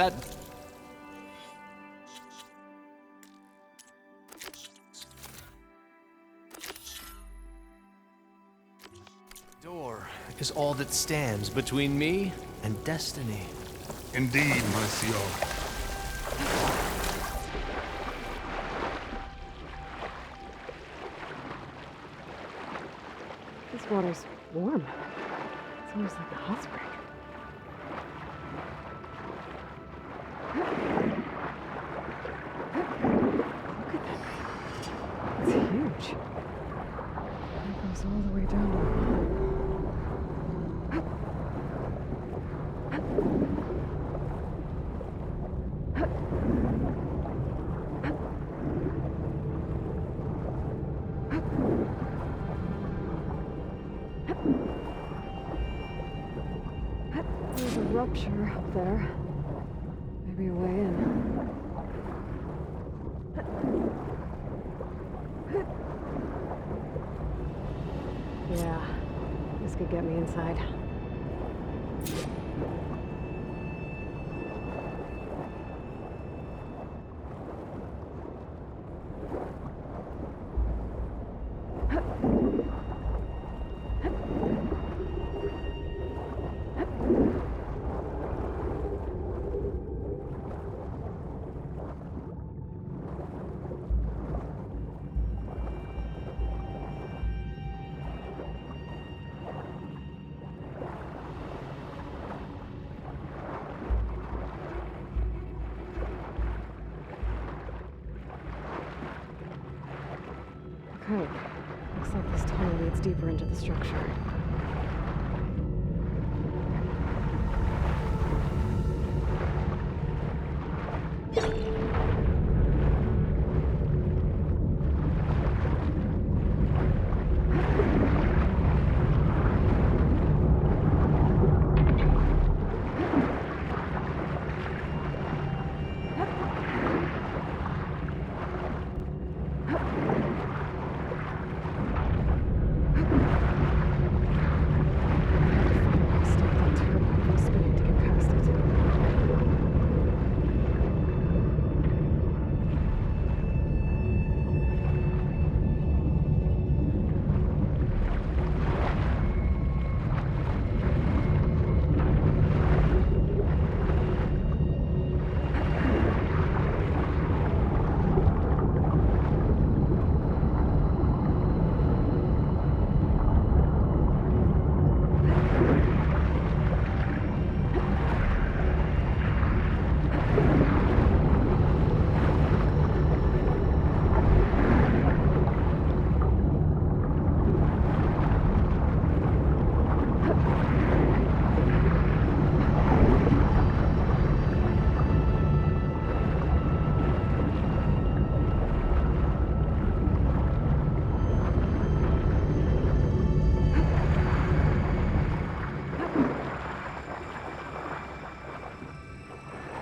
That... door is all that stands between me and destiny. Indeed, Monsieur. This water's warm. It's almost like a hot spring. Look at that thing. It's huge. It goes all the way down to the bottom. There's a rupture up there. Maybe a way in. Yeah, this could get me inside. Okay, looks like this tunnel leads deeper into the structure.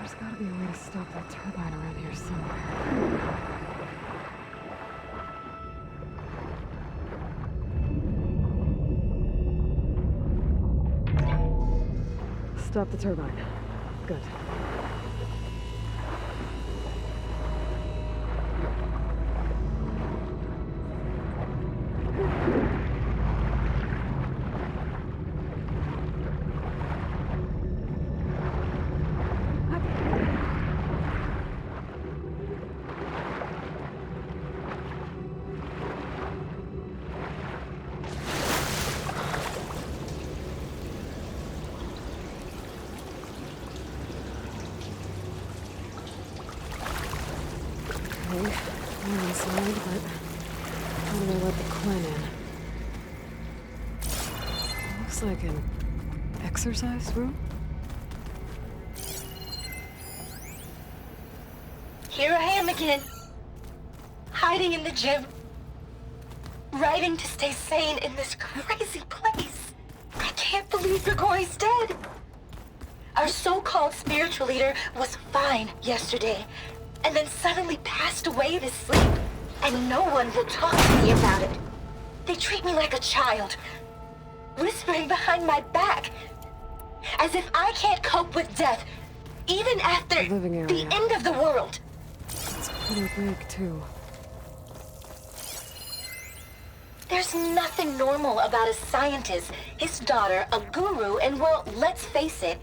There's gotta be a way to stop that turbine around here somewhere. Stop the turbine. Good. Okay, I'm inside, but how do I let the Quinn in? It looks like an exercise room. Here I am again, hiding in the gym, writing to stay sane in this crazy place. I can't believe Grigori's dead. Our so-called spiritual leader was fine yesterday, and then suddenly passed away in his sleep, and no one will talk to me about it. They treat me like a child, whispering behind my back, as if I can't cope with death. Even after The living the area. end of the world. It's pretty big, too. There's nothing normal about a scientist, his daughter, a guru, and well, let's face it,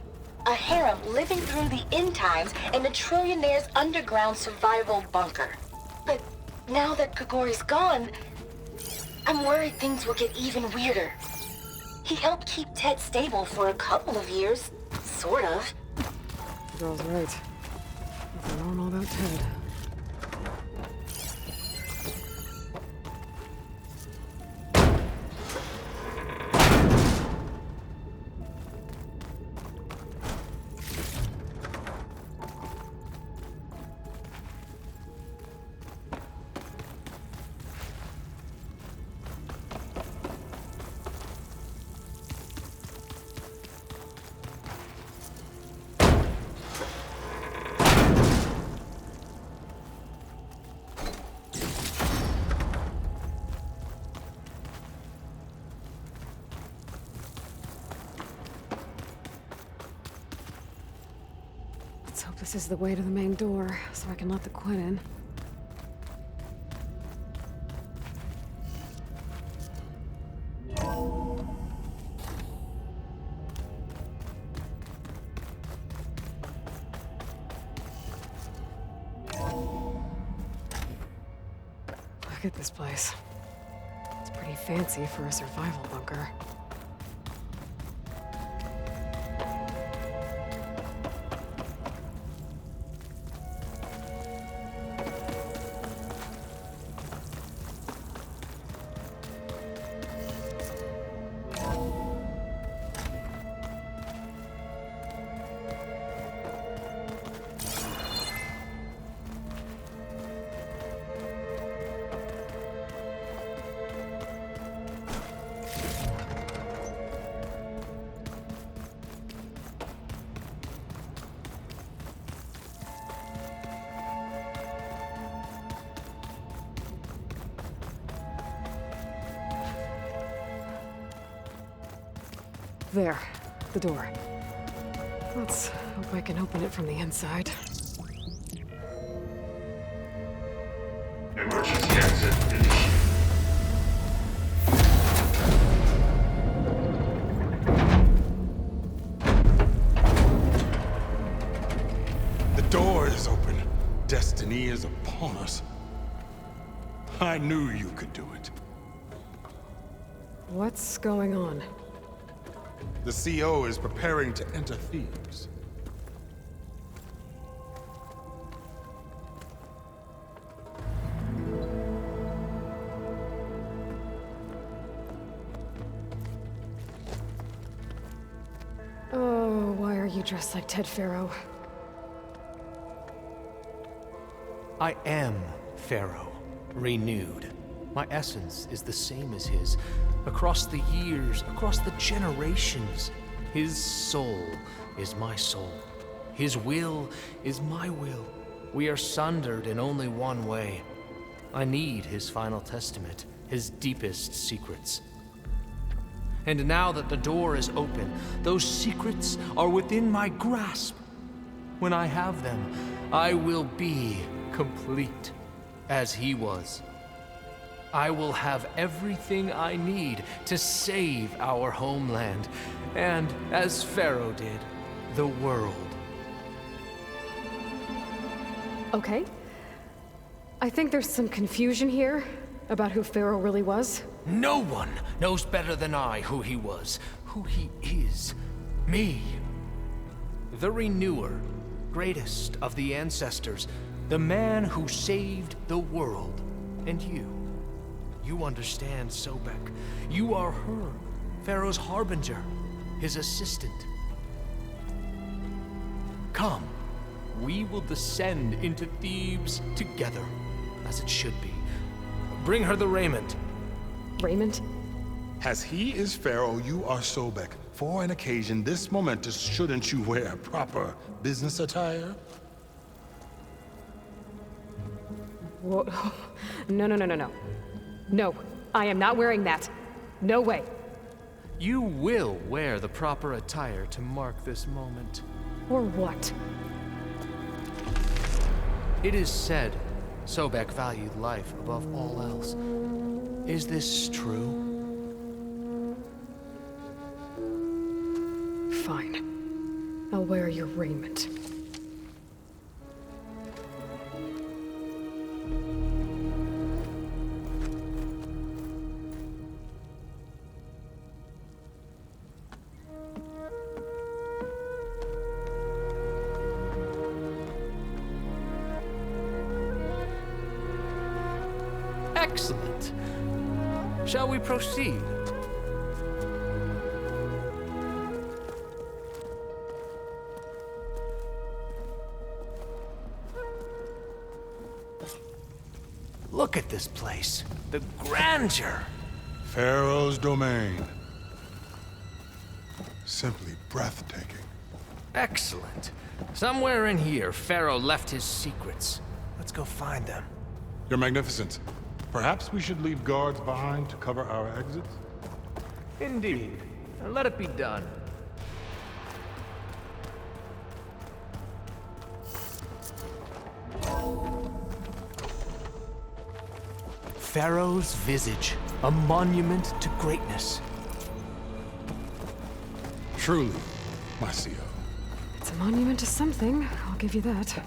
a harem living through the end times in a trillionaire's underground survival bunker. But now that Kagori's gone, I'm worried things will get even weirder. He helped keep Ted stable for a couple of years, sort of. The girl's right. Nothing normal about Ted. Let's hope this is the way to the main door, so I can let the Quinn in. Look at this place. It's pretty fancy for a survival bunker. There, the door. Let's hope I can open it from the inside. Emergency exit initiated. The door is open. Destiny is upon us. I knew you could do it. What's going on? The CO is preparing to enter Thebes. Oh, why are you dressed like Ted Faro? I am Faro, renewed. My essence is the same as his. Across the years, across the generations, his soul is my soul. His will is my will. We are sundered in only one way. I need his final testament, his deepest secrets. And now that the door is open, those secrets are within my grasp. When I have them, I will be complete, as he was. I will have everything I need to save our homeland, and, as Faro did, the world. Okay. I think there's some confusion here about who Faro really was. No one knows better than I who he was, who he is. Me. The Renewer, greatest of the ancestors, the man who saved the world, and you. You understand, Sobek. You are her, Pharaoh's harbinger, his assistant. Come, we will descend into Thebes together, as it should be. Bring her the raiment. Raymond? As he is Pharaoh, you are Sobek. For an occasion this momentous, shouldn't you wear proper business attire? Whoa. No, no, no, no, no. No, I am not wearing that. No way. You will wear the proper attire to mark this moment. Or what? It is said Sobek valued life above all else. Is this true? Fine. I'll wear your raiment. Excellent. Shall we proceed? Look at this place. The grandeur. Pharaoh's domain. Simply breathtaking. Excellent. Somewhere in here, Pharaoh left his secrets. Let's go find them. Your Magnificence, perhaps we should leave guards behind to cover our exits? Indeed. Let it be done. Pharaoh's visage, a monument to greatness. Truly, my CO. It's a monument to something, I'll give you that.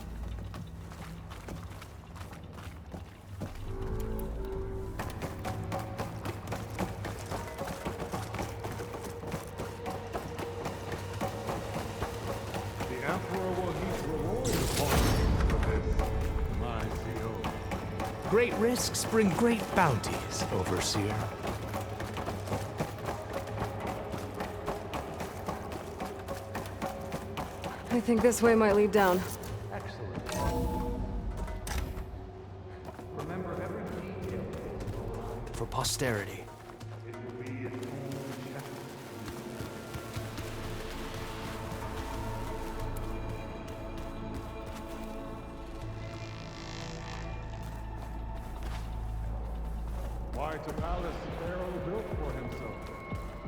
The Emperor will heap rewards upon you for this, my CO. Great risks bring great bounties, Overseer. I think this way might lead down. Excellent. Remember every detail for posterity. Why, it's a palace Pharaoh built for himself.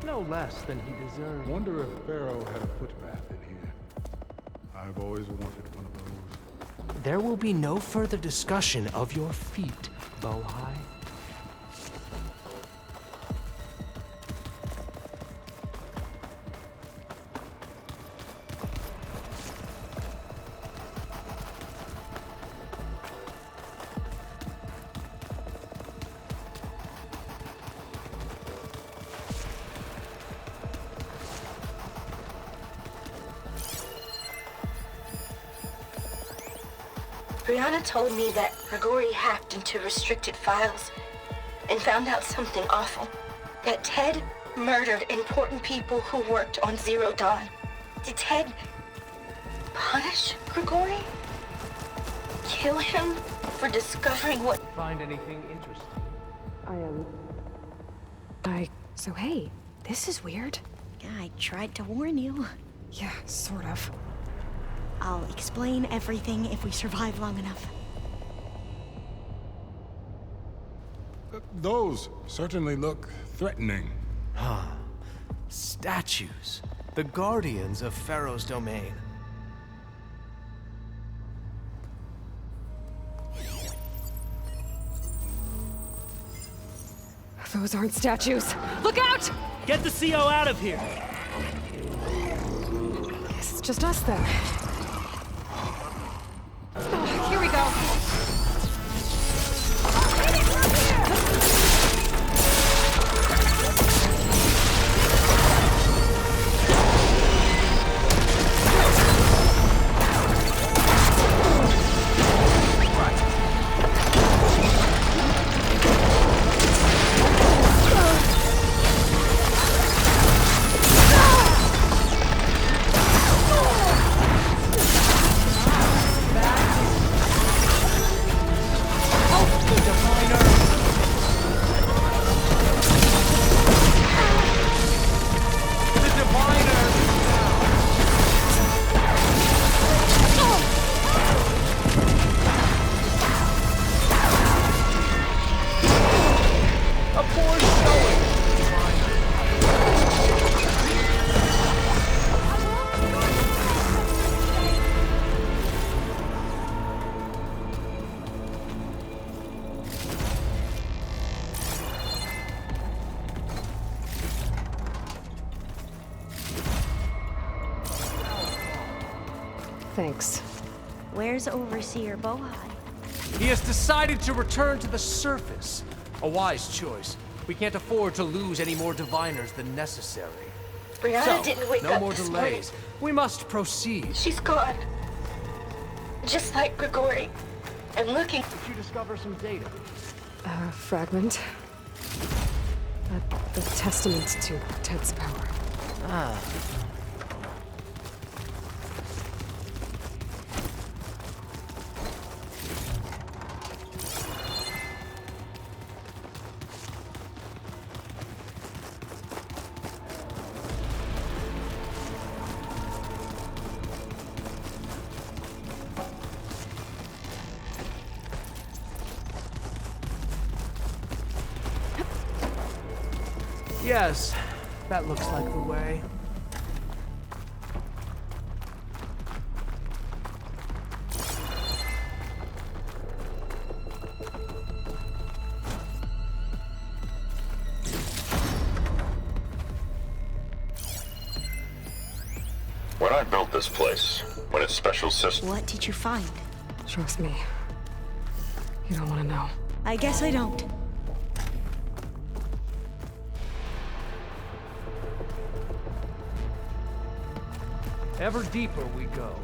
No less than he deserved. Wonder if Pharaoh had a footbath in here. I've always wanted one of those. There will be no further discussion of your feet, Bohai. Brianna told me that Grigori hacked into restricted files and found out something awful. That Ted murdered important people who worked on Zero Dawn. Did Ted punish Grigori? Kill him for discovering what... Find anything interesting? So hey, this is weird. I tried to warn you. Yeah, sort of. I'll explain everything if we survive long enough. Those certainly look threatening. Statues. The guardians of Pharaoh's domain. Those aren't statues. Look out! Get the CO out of here! Guess it's just us then. Oh, here we go. Thanks. Where's Overseer Bohai? He has decided to return to the surface. A wise choice. We can't afford to lose any more diviners than necessary. Brianna So, didn't wake no up more this delays. We must proceed. morning. She's gone. Just like Grigori. And looking. Did you discover some data? A fragment. The testament to Ted's power. Ah. Yes, that looks like the way. When I built this place, when its special system... What did you find? Trust me. You don't want to know. I guess I don't. Ever deeper we go.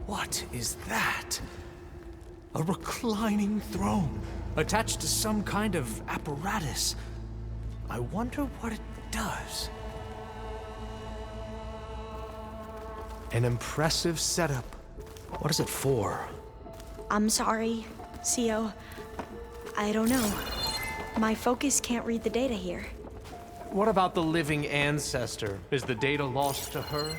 What is that? A reclining throne, attached to some kind of apparatus. I wonder what it does. An impressive setup. What is it for? I'm sorry, CO. I don't know. My focus can't read the data here. What about the living ancestor? Is the data lost to her?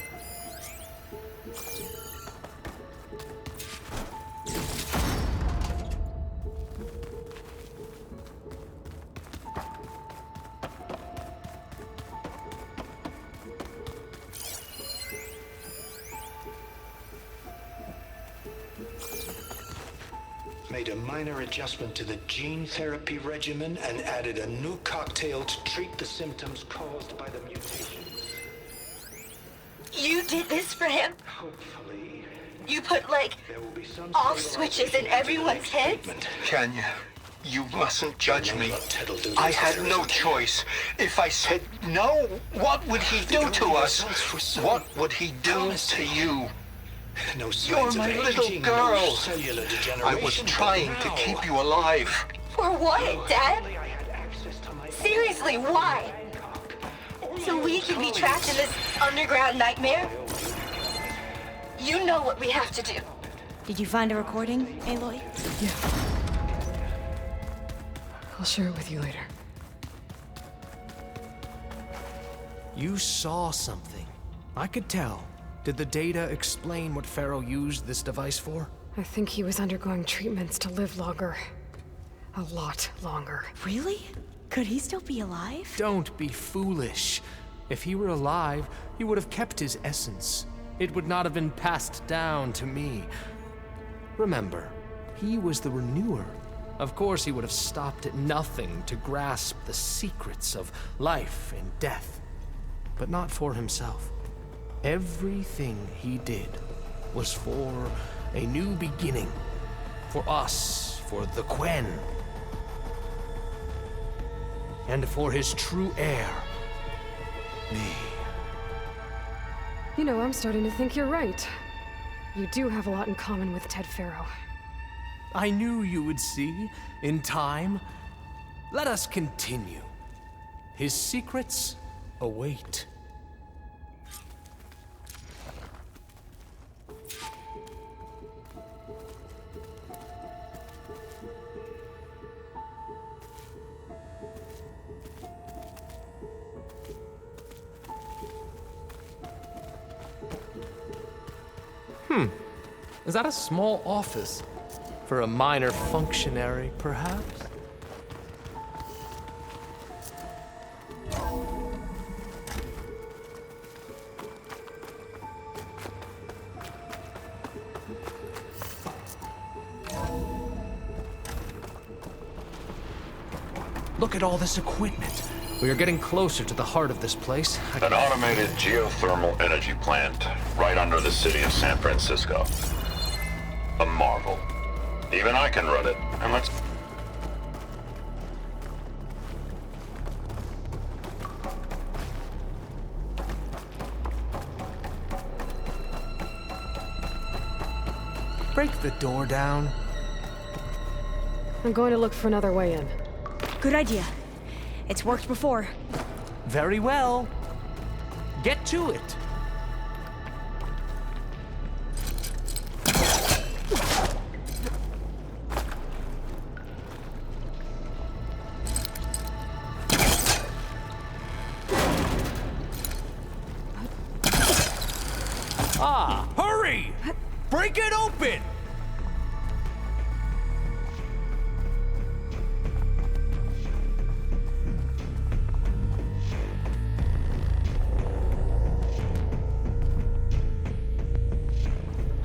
Made a minor adjustment to the gene therapy regimen and added a new cocktail to treat the symptoms caused by the mutations. You did this for him? Hopefully, You put, like, there will be some off switches in everyone's heads? Kenya, you mustn't judge me. Ted'll do I this. had There no isn't. choice. If I said no, what would he do to us? What would he do to you? No signs You're of my aging, little no girl. cellular degeneration. I was trying to Now, keep you alive. For what, Dad? I had access to my Seriously, why? So we can be trapped in this underground nightmare? You know what we have to do. Did you find a recording, Aloy? Yeah. I'll share it with you later. You saw something. I could tell. Did the data explain what Faro used this device for? I think he was undergoing treatments to live longer. A lot longer. Really? Could he still be alive? Don't be foolish. If he were alive, he would have kept his essence. It would not have been passed down to me. Remember, he was the renewer. Of course, he would have stopped at nothing to grasp the secrets of life and death. But not for himself. Everything he did was for a new beginning. For us, for the Quen. And for his true heir, me. You know, I'm starting to think you're right. You do have a lot in common with Ted Faro. I knew you would see, in time. Let us continue. His secrets await. Is that a small office? For a minor functionary, perhaps? Look at all this equipment. We are getting closer to the heart of this place. An automated geothermal energy plant right under the city of San Francisco. A marvel. Even I can run it, and let's... Break the door down. I'm going to look for another way in. Good idea. It's worked before. Very well. Get to it. Ah, hurry! Break it open!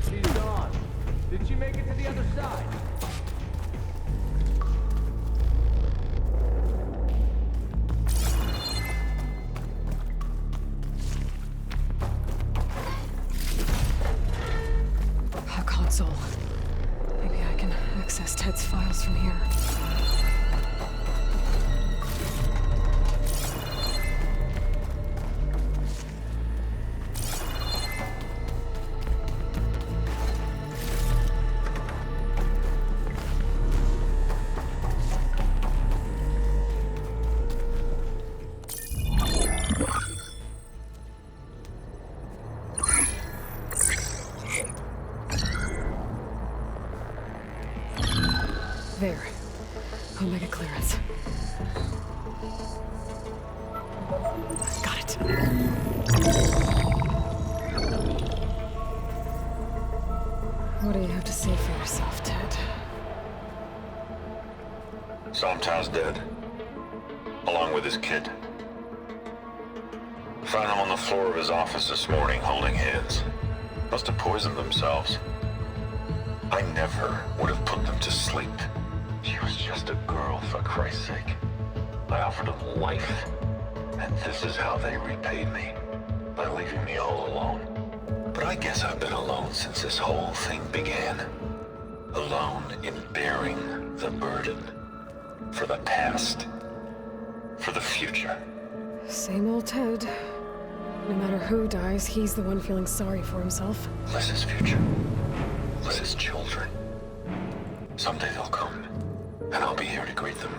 She's on. Did she make it to the other side? A console. Maybe I can access Ted's files from here. There. Omega clearance. Got it. What do you have to say for yourself, Ted? Somtow's dead. Along with his kid. Found him on the floor of his office this morning, holding hands. Must have poisoned themselves. I never would have put them to sleep. She was just a girl, for Christ's sake. I offered them life, and this is how they repaid me, by leaving me all alone. But I guess I've been alone since this whole thing began. Alone in bearing the burden. For the past. For the future. Same old Ted. No matter who dies, he's the one feeling sorry for himself. Liz's future. Liz's children. Someday they'll come, and I'll be here to greet them.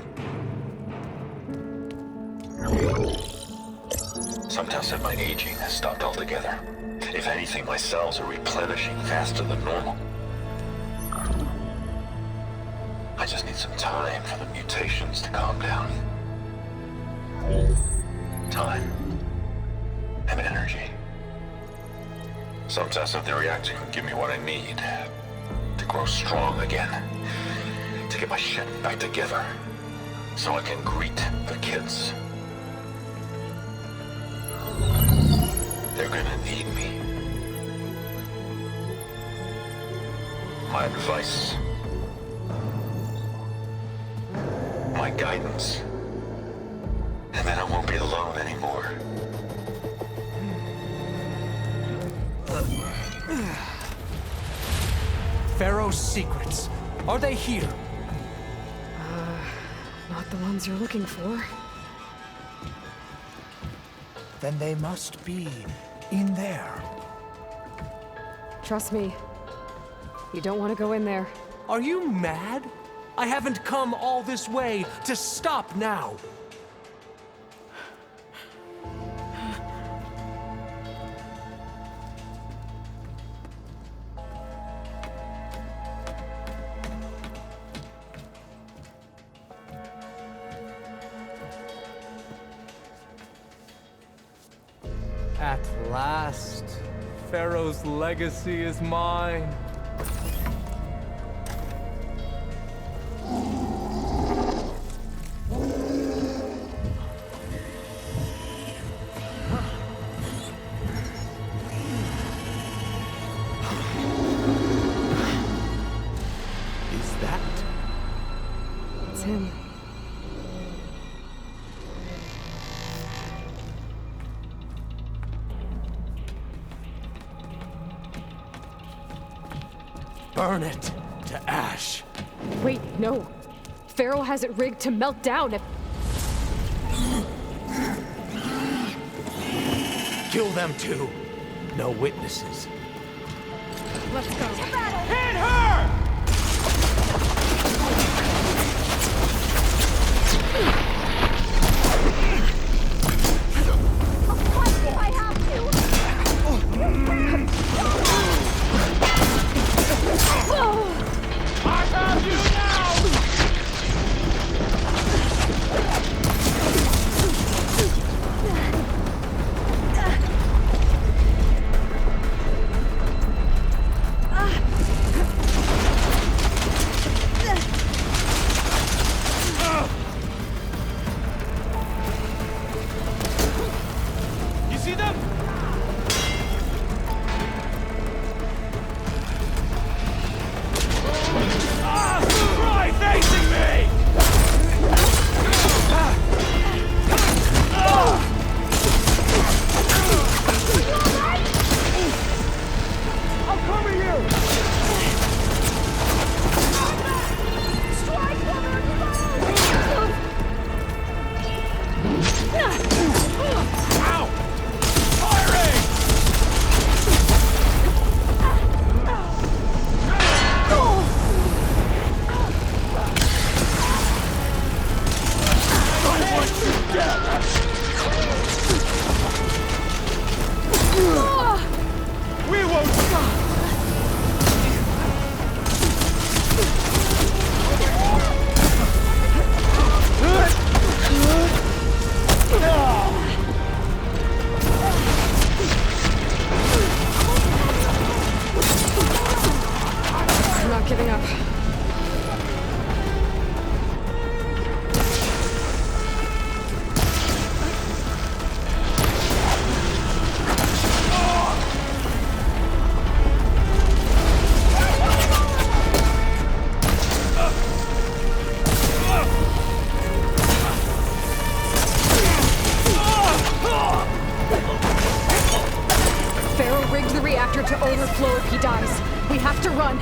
Sometimes said my aging has stopped altogether. If anything, my cells are replenishing faster than normal. I just need some time for the mutations to calm down. Time. And energy. Sometimes if the reactor can give me what I need to grow strong again, to get my shit back together, so I can greet the kids. They're gonna need me. My advice. My guidance. And then I won't be alone anymore. Faro's secrets. Are they here? Not the ones you're looking for. Then they must be in there. Trust me. You don't want to go in there. Are you mad? I haven't come all this way to stop now. At last, Faro's legacy is mine. It's him. burn it to ash. Wait, no. Faro has it rigged to melt down if... Kill them too. No witnesses. Let's go. Hit her! To overflow if he dies. We have to run.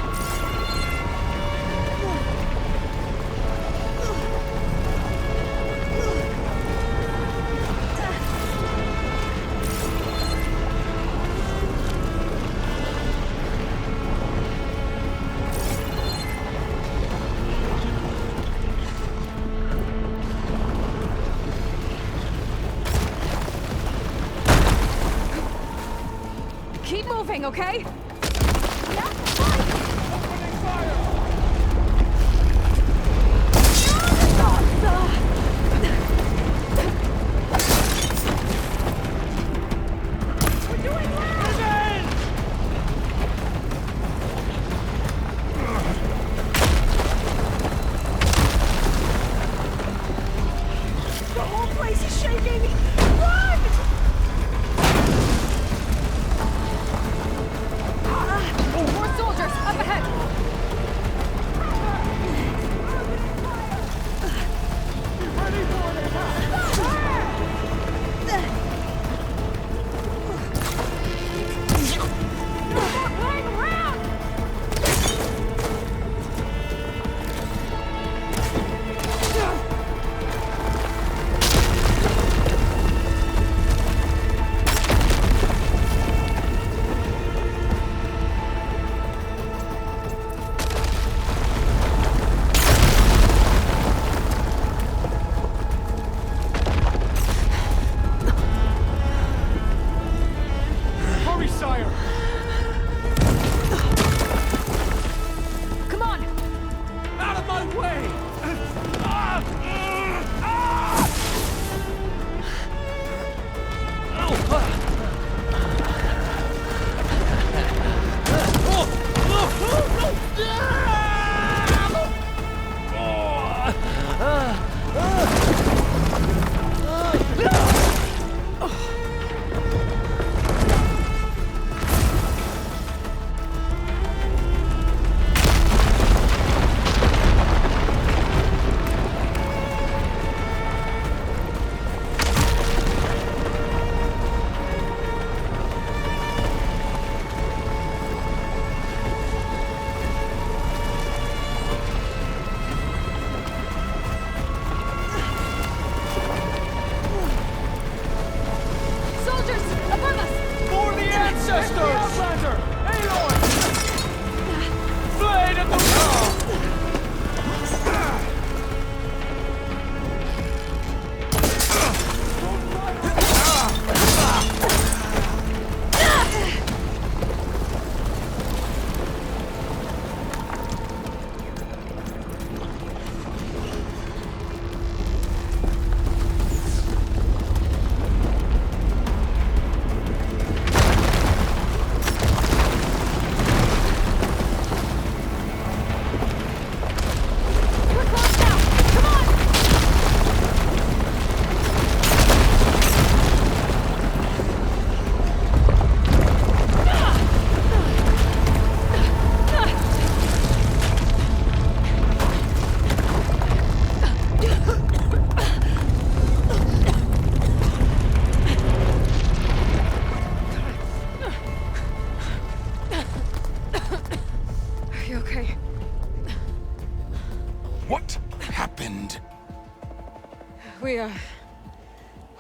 Keep moving, okay?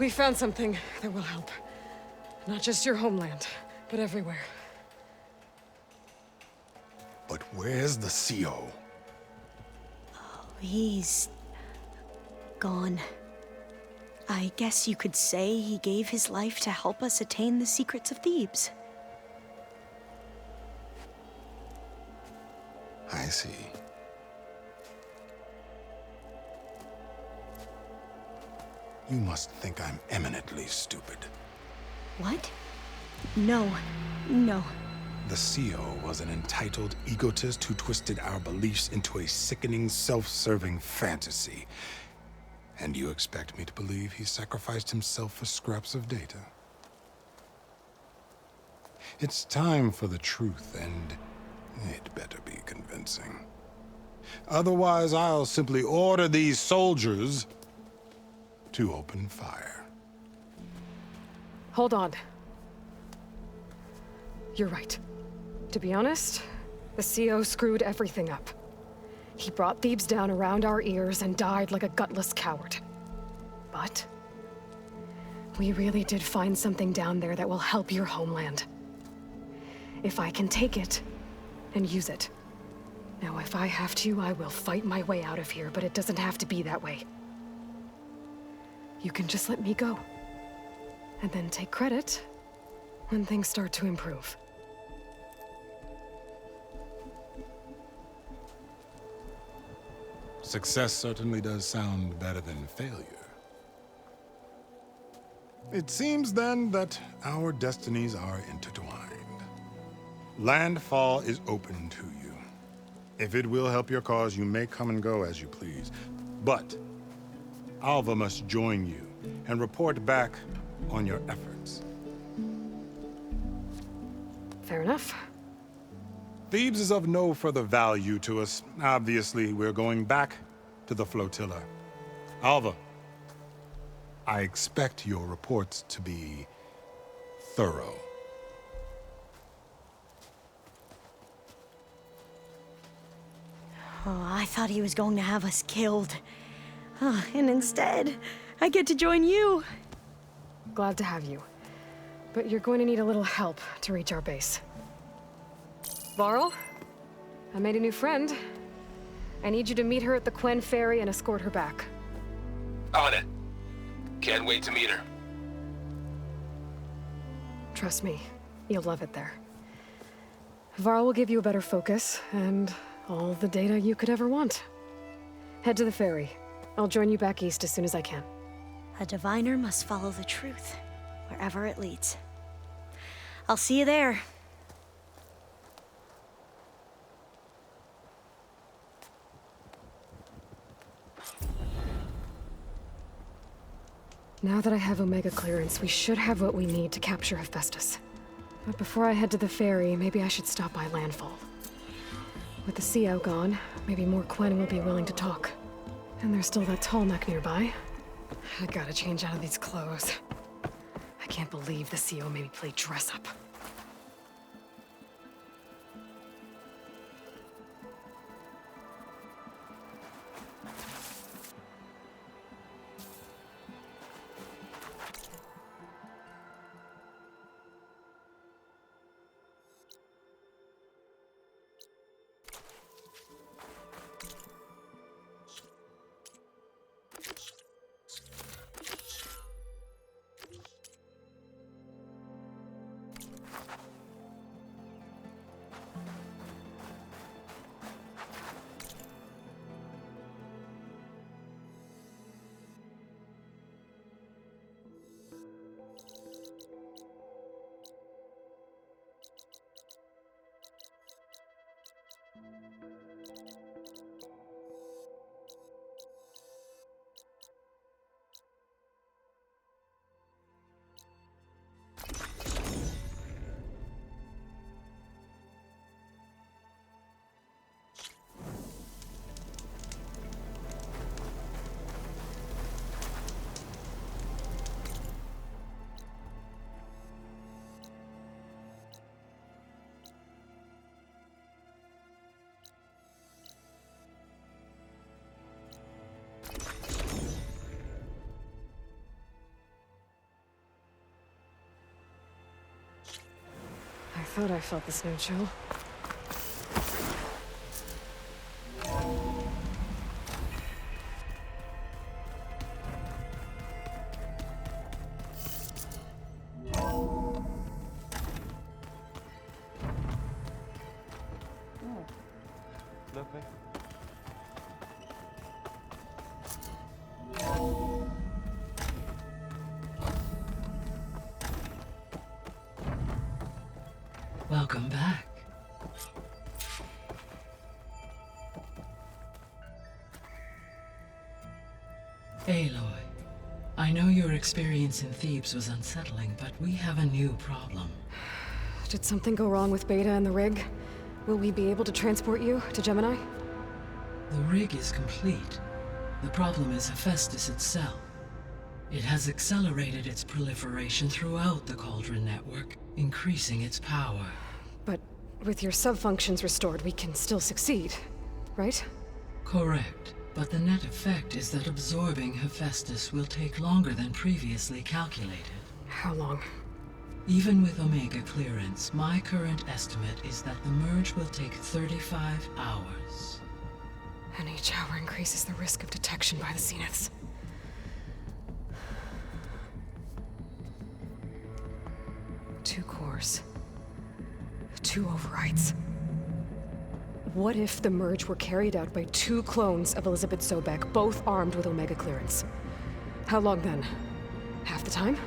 We found something that will help. Not just your homeland, but everywhere. But where's the CO? He's gone. I guess you could say he gave his life to help us attain the secrets of Thebes. I see. You must think I'm eminently stupid. What? No. No. The CO was an entitled egotist who twisted our beliefs into a sickening, self-serving fantasy. And you expect me to believe he sacrificed himself for scraps of data? It's time for the truth, and it better be convincing. Otherwise, I'll simply order these soldiers to open fire. Hold on. You're right. To be honest, the CO screwed everything up. He brought Thebes down around our ears and died like a gutless coward. But we really did find something down there that will help your homeland. If I can take it and use it. Now, if I have to, I will fight my way out of here, but it doesn't have to be that way. You can just let me go. And then take credit when things start to improve. Success certainly does sound better than failure. It seems then that our destinies are intertwined. Landfall is open to you. If it will help your cause, you may come and go as you please. But Alva must join you and report back on your efforts. Fair enough. Thebes is of no further value to us. Obviously, we're going back to the flotilla. Alva, I expect your reports to be thorough. Oh, I thought he was going to have us killed. Oh, and instead, I get to join you. Glad to have you. But you're going to need a little help to reach our base. Varl, I made a new friend. I need you to meet her at the Quen Ferry and escort her back. On it. Can't wait to meet her. Trust me, you'll love it there. Varl will give you a better focus, and all the data you could ever want. Head to the ferry. I'll join you back east as soon as I can. A diviner must follow the truth, wherever it leads. I'll see you there. Now that I have Omega clearance, we should have what we need to capture Hephaestus. But before I head to the ferry, maybe I should stop by Landfall. With the CO gone, maybe more Quen will be willing to talk. And there's still that tall neck nearby. I gotta change out of these clothes. I can't believe the CO made me play dress up. thought I felt the snow chill. Welcome back. Aloy, I know your experience in Thebes was unsettling, but we have a new problem. Did something go wrong with Beta and the rig? Will we be able to transport you to Gemini? The rig is complete. The problem is Hephaestus itself. It has accelerated its proliferation throughout the Cauldron network, increasing its power. But with your subfunctions restored, we can still succeed, right? Correct. But the net effect is that absorbing Hephaestus will take longer than previously calculated. How long? Even with Omega clearance, my current estimate is that the merge will take 35 hours. And each hour increases the risk of detection by the Zeniths. Two cores. Two overrides. What if the merge were carried out by two clones of Elizabeth Sobek, both armed with Omega clearance? How long then? Half the time?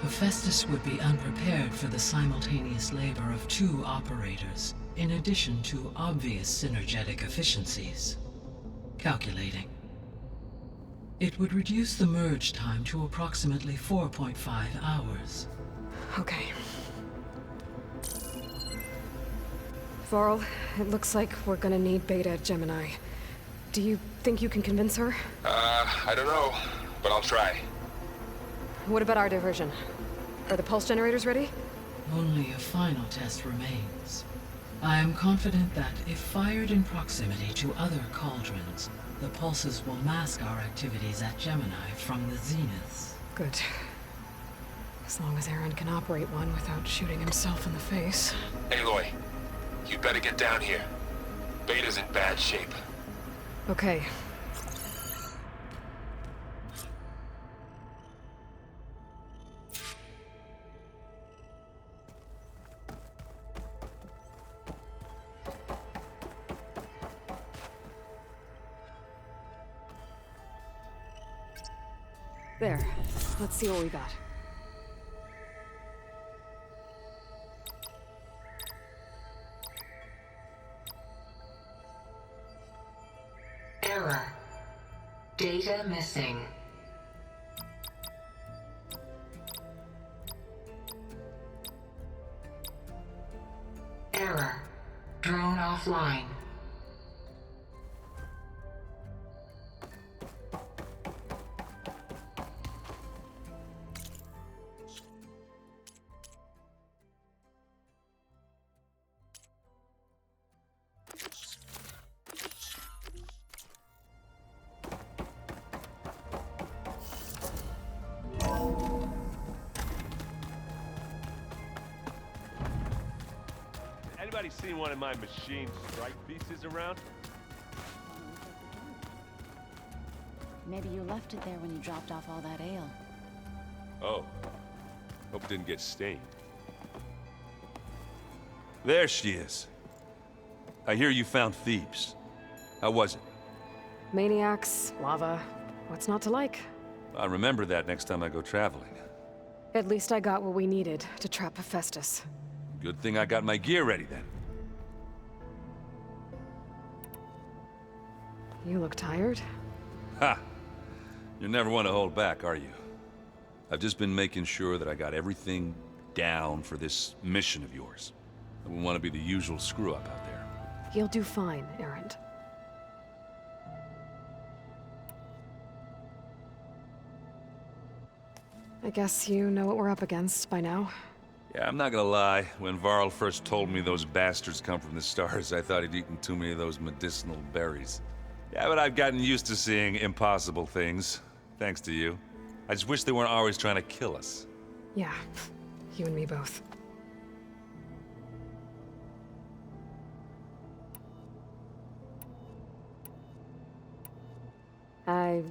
Hephaestus would be unprepared for the simultaneous labor of two operators, in addition to obvious synergetic efficiencies. Calculating. It would reduce the merge time to approximately 4.5 hours. Okay. Varl, it looks like we're gonna need Beta at Gemini. Do you think you can convince her? I don't know, but I'll try. What about our diversion? Are the pulse generators ready? Only a final test remains. I am confident that if fired in proximity to other cauldrons, the pulses will mask our activities at Gemini from the Zeniths. Good. As long as Aaron can operate one without shooting himself in the face. Aloy, you better get down here. Beta's in bad shape. Okay. There. Let's see what we got. Error. Data missing. Error. Drone offline. Anybody seen one of my machine strike pieces around? Maybe you left it there when you dropped off all that ale. Oh. Hope it didn't get stained. There she is. I hear you found Thebes. How was it? Maniacs, lava. What's not to like? I'll remember that next time I go traveling. At least I got what we needed to trap Hephaestus. Good thing I got my gear ready then. You look tired? Ha! You never want to hold back, are you? I've just been making sure that I got everything down for this mission of yours. I wouldn't want to be the usual screw-up out there. You'll do fine, Errant. I guess you know what we're up against by now. Yeah, I'm not gonna lie. When Varl first told me those bastards come from the stars, I thought he'd eaten too many of those medicinal berries. Yeah, but I've gotten used to seeing impossible things, thanks to you. I just wish they weren't always trying to kill us. Yeah, you and me both.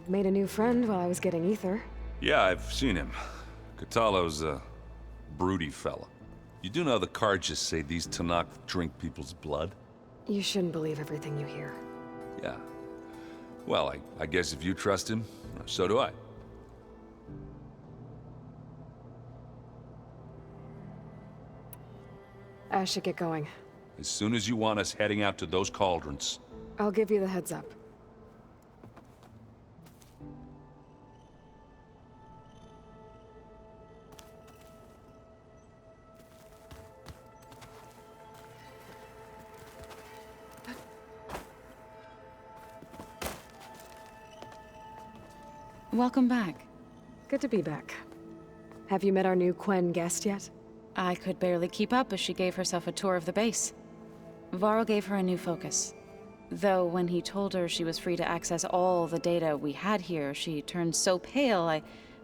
Made a new friend while I was getting ether. Yeah, I've seen him. Catalo's a broody fella. You do know the cards just say these Tanakh drink people's blood? You shouldn't believe everything you hear. Yeah. Well, I guess if you trust him, so do I. I should get going. As soon as you want us heading out to those cauldrons. I'll give you the heads up. Welcome back. Good to be back. Have you met our new Quen guest yet? I could barely keep up as she gave herself a tour of the base. Varl gave her a new focus. Though when he told her she was free to access all the data we had here, she turned so pale I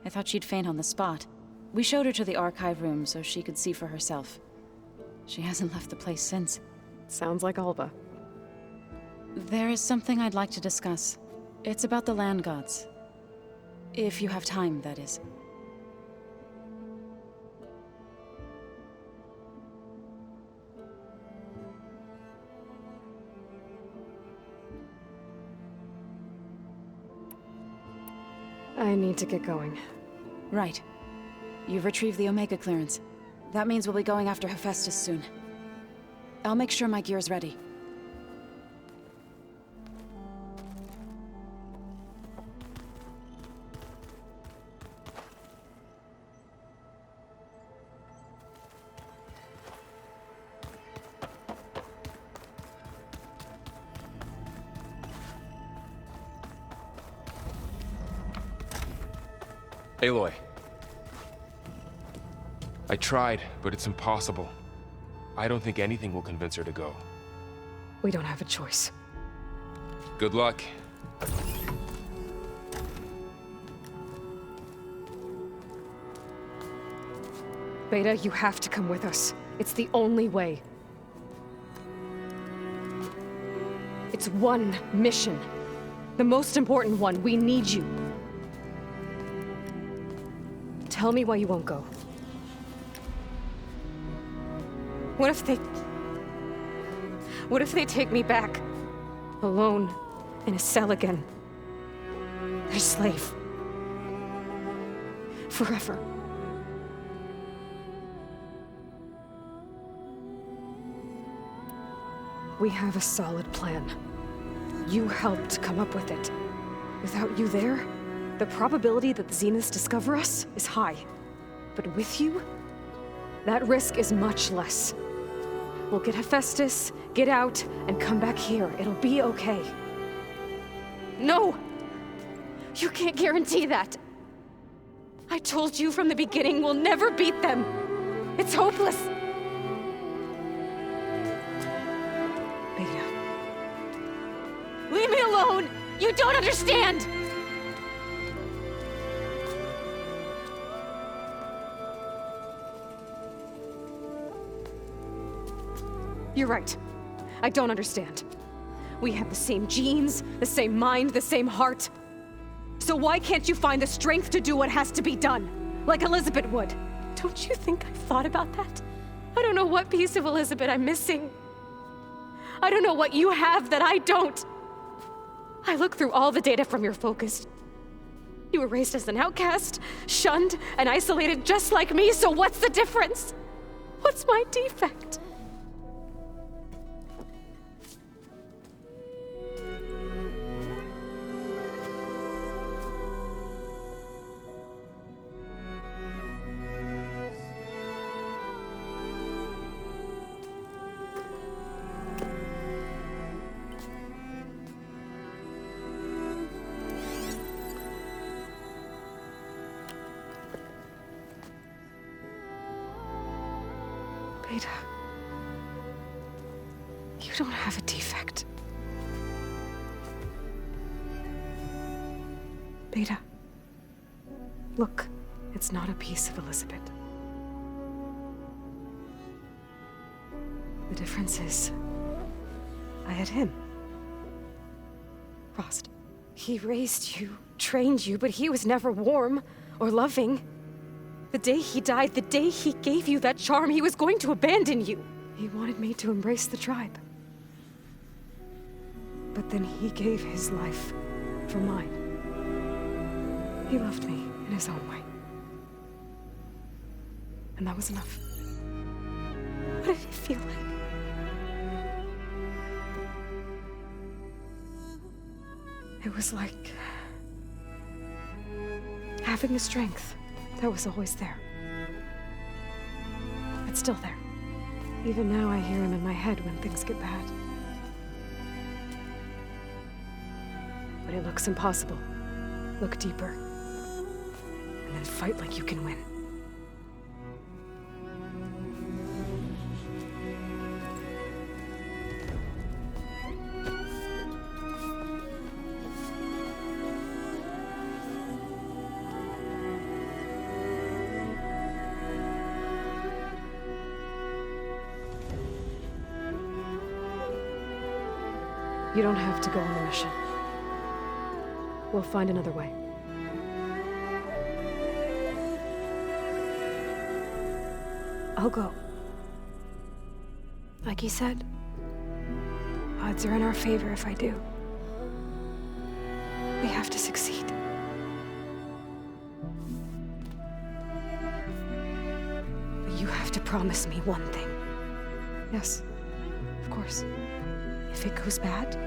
thought she'd faint on the spot. We showed her to the archive room so she could see for herself. She hasn't left the place since. Sounds like Alva. There is something I'd like to discuss. It's about the land gods. If you have time, that is. I need to get going. Right. You've retrieved the Omega clearance. That means we'll be going after Hephaestus soon. I'll make sure my gear's ready. Aloy. I tried, but it's impossible. I don't think anything will convince her to go. We don't have a choice. Good luck. Beta, you have to come with us. It's the only way. It's one mission. The most important one. We need you. Tell me why you won't go. What if they take me back? Alone, in a cell again. Their slave. Forever. We have a solid plan. You helped come up with it. Without you there, the probability that the Zeniths discover us is high. But with you, that risk is much less. We'll get Hephaestus, get out, and come back here. It'll be okay. No! You can't guarantee that. I told you from the beginning we'll never beat them. It's hopeless. Beta. Leave me alone! You don't understand! You're right. I don't understand. We have the same genes, the same mind, the same heart. So why can't you find the strength to do what has to be done? Like Elizabeth would. Don't you think I've thought about that? I don't know what piece of Elizabeth I'm missing. I don't know what you have that I don't. I look through all the data from your focus. You were raised as an outcast, shunned, and isolated just like me, so what's the difference? What's my defect? Beta, you don't have a defect. Beta, look, it's not a piece of Elizabeth. The difference is, I had him. Frost, he raised you trained you, but he was never warm or loving. The day he died, the day he gave you that charm, he was going to abandon you. He wanted me to embrace the tribe. But then he gave his life for mine. He loved me in his own way. And that was enough. What did it feel like? It was like having the strength that was always there. It's still there. Even now I hear him in my head when things get bad. When it looks impossible, look deeper. And then fight like you can win. You don't have to go on the mission. We'll find another way. I'll go. Like he said, odds are in our favor if I do. We have to succeed. But you have to promise me one thing. Yes, of course. If it goes bad,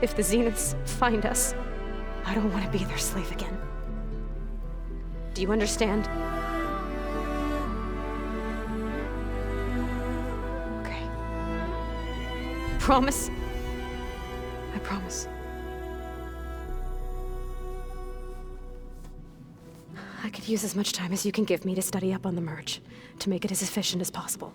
if the Zeniths find us, I don't want to be their slave again. Do you understand? Okay. Promise? I promise. I could use as much time as you can give me to study up on the merge, to make it as efficient as possible.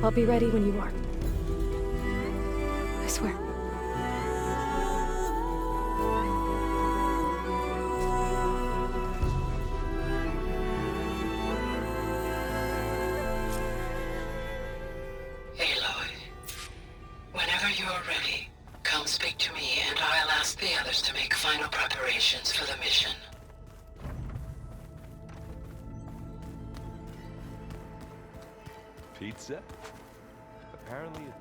I'll be ready when you are. I swear. Aloy, whenever you're ready, come speak to me and I'll ask the others to make final preparations for the mission. Pizza? Apparently it's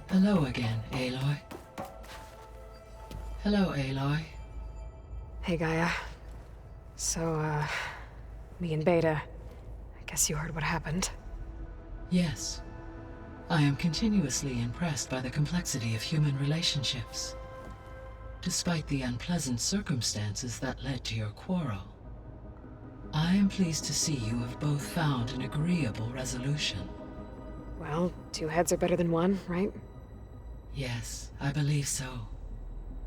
Hello again, Aloy. Hello, Aloy. Hey, Gaia. So, me and Beta, I guess you heard what happened. Yes. I am continuously impressed by the complexity of human relationships. Despite the unpleasant circumstances that led to your quarrel, I am pleased to see you have both found an agreeable resolution. Well, two heads are better than one, right? Yes, I believe so.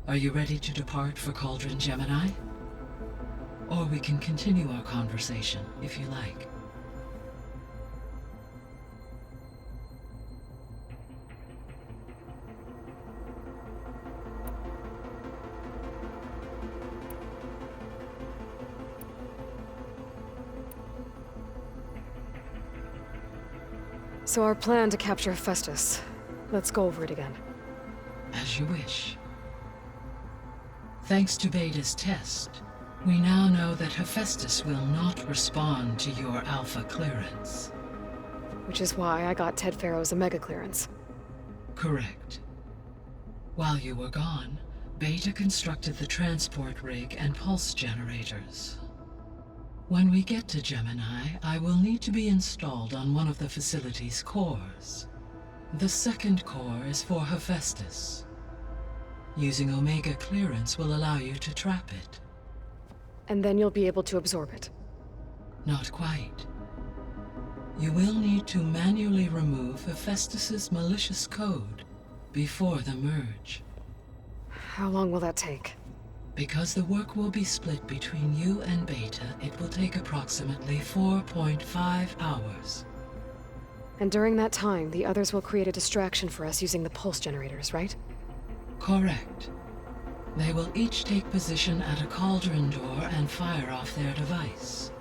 Are you ready to depart for Cauldron Gemini? Or we can continue our conversation, if you like. So our plan to capture Hephaestus. Let's go over it again. As you wish. Thanks to Beta's test, we now know that Hephaestus will not respond to your Alpha clearance. Which is why I got Ted Faro's Omega clearance. Correct. While you were gone, Beta constructed the transport rig and pulse generators. When we get to Gemini, I will need to be installed on one of the facility's cores. The second core is for Hephaestus. Using Omega clearance will allow you to trap it. And then you'll be able to absorb it. Not quite. You will need to manually remove Hephaestus's malicious code before the merge. How long will that take? Because the work will be split between you and Beta, it will take approximately 4.5 hours. And during that time, the others will create a distraction for us using the pulse generators, right? Correct. They will each take position at a cauldron door and fire off their device.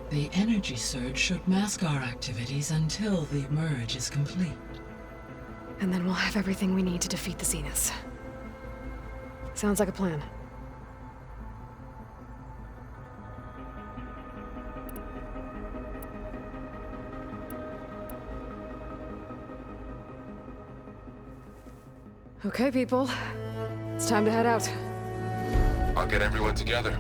The energy surge should mask our activities until the merge is complete. And then we'll have everything we need to defeat the Zeniths. Sounds like a plan. Okay, people. It's time to head out. I'll get everyone together.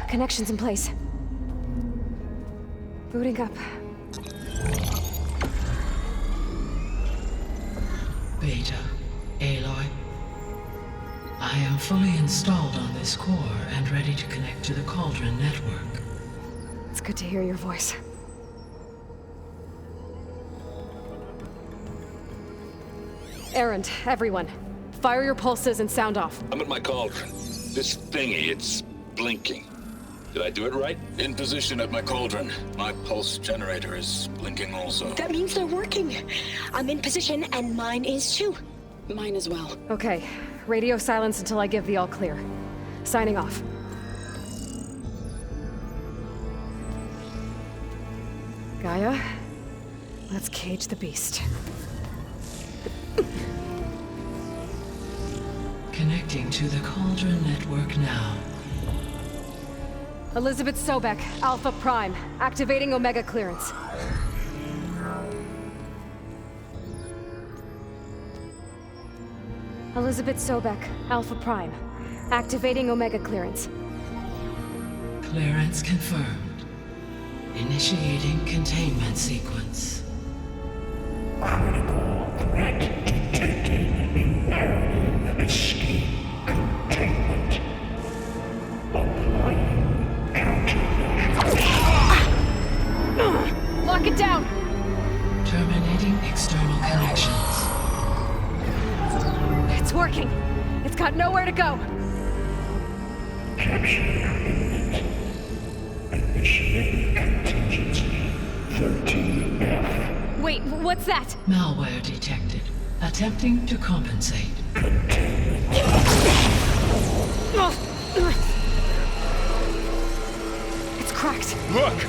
Connections in place. Booting up. Beta, Aloy. I am fully installed on this core and ready to connect to the Cauldron network. It's good to hear your voice. Errand, everyone. Fire your pulses and sound off. I'm at my cauldron. This thingy, it's blinking. Did I do it right? In position at my cauldron. My pulse generator is blinking also. That means they're working. I'm in position, and mine is too. Mine as well. Okay. Radio silence until I give the all clear. Signing off. Gaia, let's cage the beast. Connecting to the Cauldron network now. Elizabeth Sobek, Alpha Prime, activating Omega clearance. Elizabeth Sobek, Alpha Prime, activating Omega clearance. Clearance confirmed. Initiating containment sequence. Critical threat detected. Imperative escape containment. Applying Lock it down! Terminating external connections. It's working. It's got nowhere to go. Capture imminent. Initiating contingency 13F. Wait, what's that? Malware detected. Attempting to compensate. It's cracked. Look!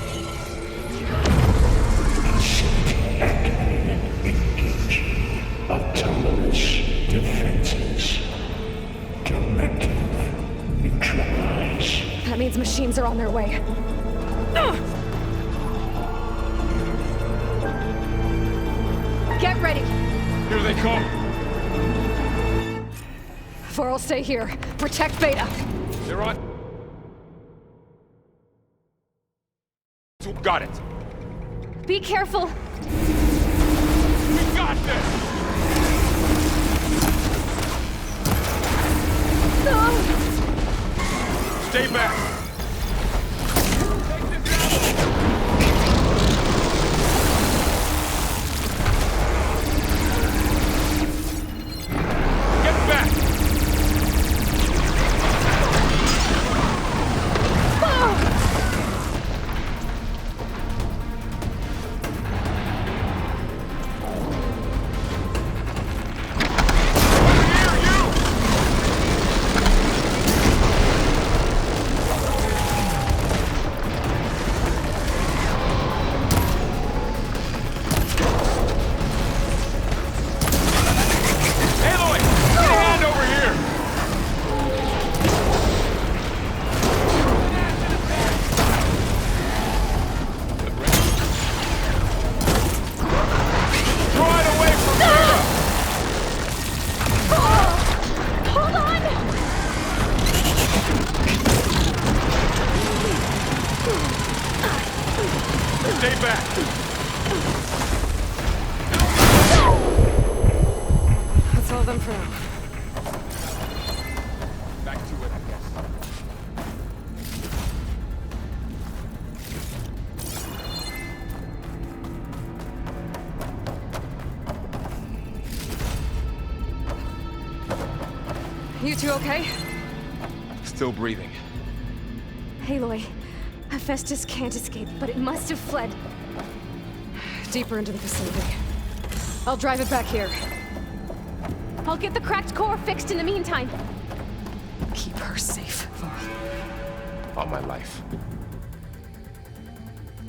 Engage. Autonomous defenses. Directive. Neutralize. That means machines are on their way. Get ready! Here they come! Faro, stay here. Protect Beta. They're on. Got it. Be careful. We got this! Stay back! Get back! Stay back! That's all of them for now. Back to it, I guess. You two okay? Still breathing. Aloy, Hephaestus can't escape, but it must have fled. Deeper into the facility. I'll drive it back here. I'll get the cracked core fixed in the meantime. Keep her safe, Varl. On my life.